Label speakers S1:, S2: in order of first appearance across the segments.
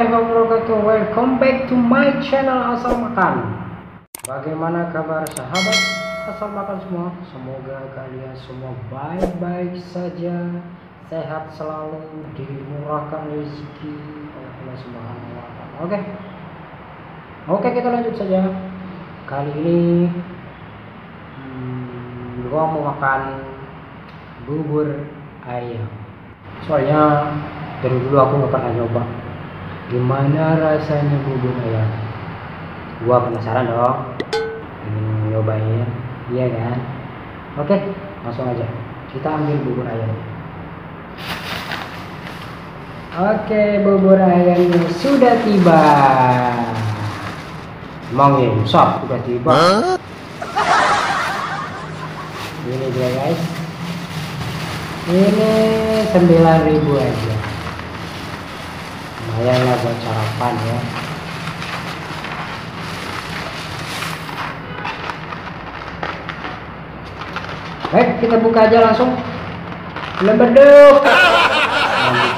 S1: warahmatullahi wabarakatuh. Welcome back to my channel Asal Makan. Bagaimana kabar sahabat Asal Makan semua? Semoga kalian semua baik-baik saja, sehat selalu, dimurahkan rezeki oleh Allah Subhanahu wa Ta'ala. Oke, kita lanjut saja. Kali ini gua mau makan bubur ayam. Soalnya dari dulu aku nggak pernah nyoba gimana rasanya bubur ayam. Gua penasaran dong, ingin nyobain, iya kan? Oke, langsung aja kita ambil bubur ayam. Oke, bubur ayamnya sudah tiba. Emang insaf sudah tiba. Ini dia guys, ini 9.000 aja, lumayan lah buat sarapan ya. Baik, kita buka aja langsung, belum beduk,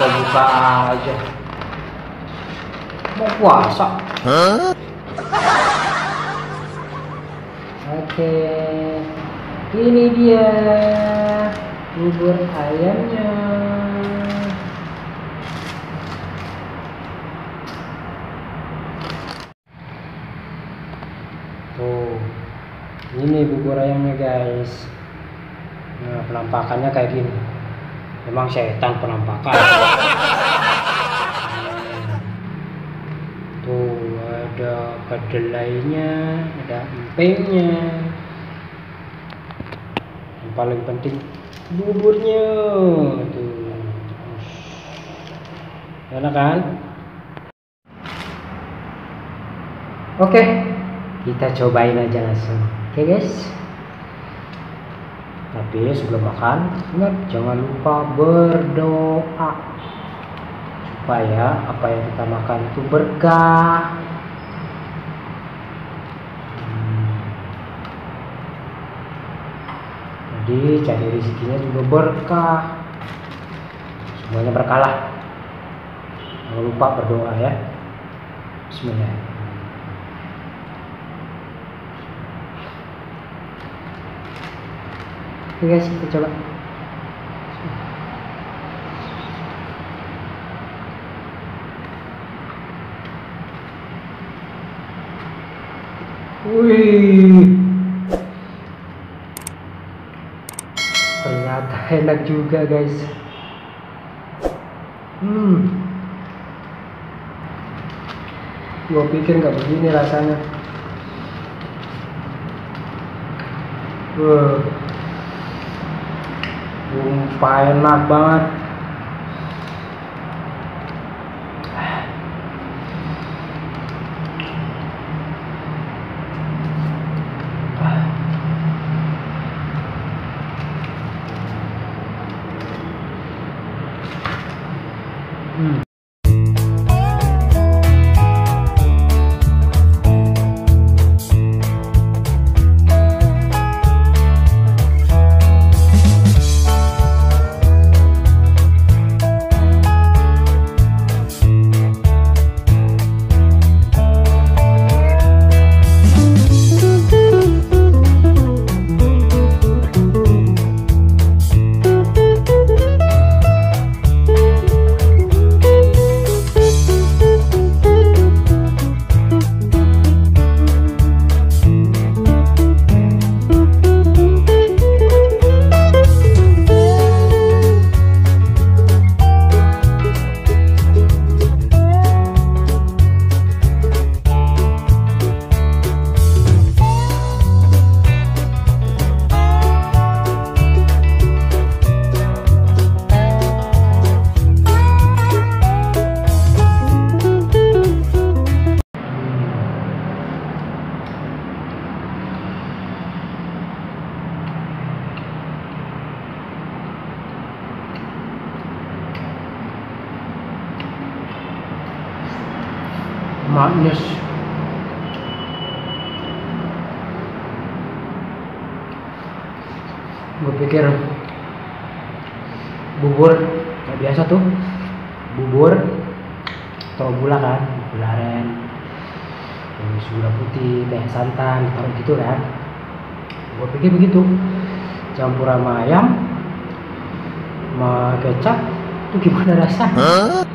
S1: buka aja, mau puasa. Oke, ini dia bubur ayamnya. Tuh, ini bubur ayamnya guys. Nah, penampakannya kayak gini. Memang setan penampakan. Tuh, ada kedelainya, ada empengnya. Yang paling penting buburnya tuh, enak kan? Oke, kita cobain aja langsung. Oke guys, tapi sebelum makan ingat jangan lupa berdoa supaya apa yang kita makan itu berkah. Jadi cari rezekinya juga berkah, semuanya berkah lah. Jangan lupa berdoa ya. Bismillah. Oke guys, kita coba. Wih, ternyata enak juga guys. Gua pikir nggak begini rasanya. Sumpah enak banget. Manis. Gue pikir bubur kayak biasa tuh, bubur tau gula kan, gula aren, terus gula putih, teh santan, taruh gitu kan. Gue pikir begitu, campur sama ayam, sama kecap, itu gimana rasanya?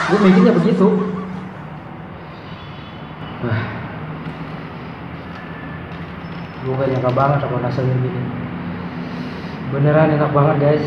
S1: Gue mikirnya begitu. Wah, gue gak nyangka banget aku rasanya gini. Beneran enak banget guys.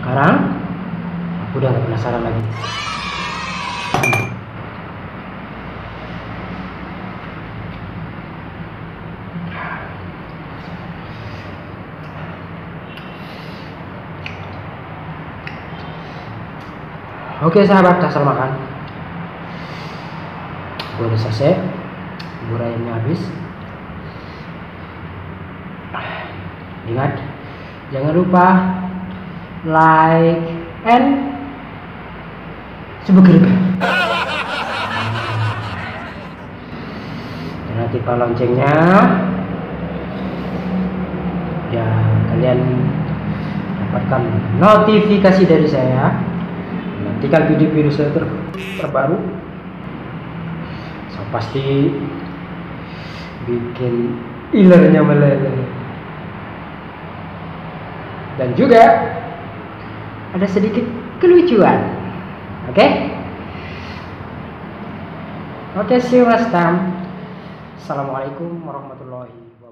S1: Sekarang aku udah gak penasaran lagi. Oke sahabat, asal makan. Gue udah selesai, bubur ayamnya habis. Ingat, jangan lupa like and subscribe, dan aktifkan loncengnya ya, kalian dapatkan notifikasi dari saya. Nantikan video-video saya terbaru, so pasti bikin ilernya meleleh. Dan juga ada sedikit kelucuan. Oke, see you next time. Assalamualaikum warahmatullahi wabarakatuh.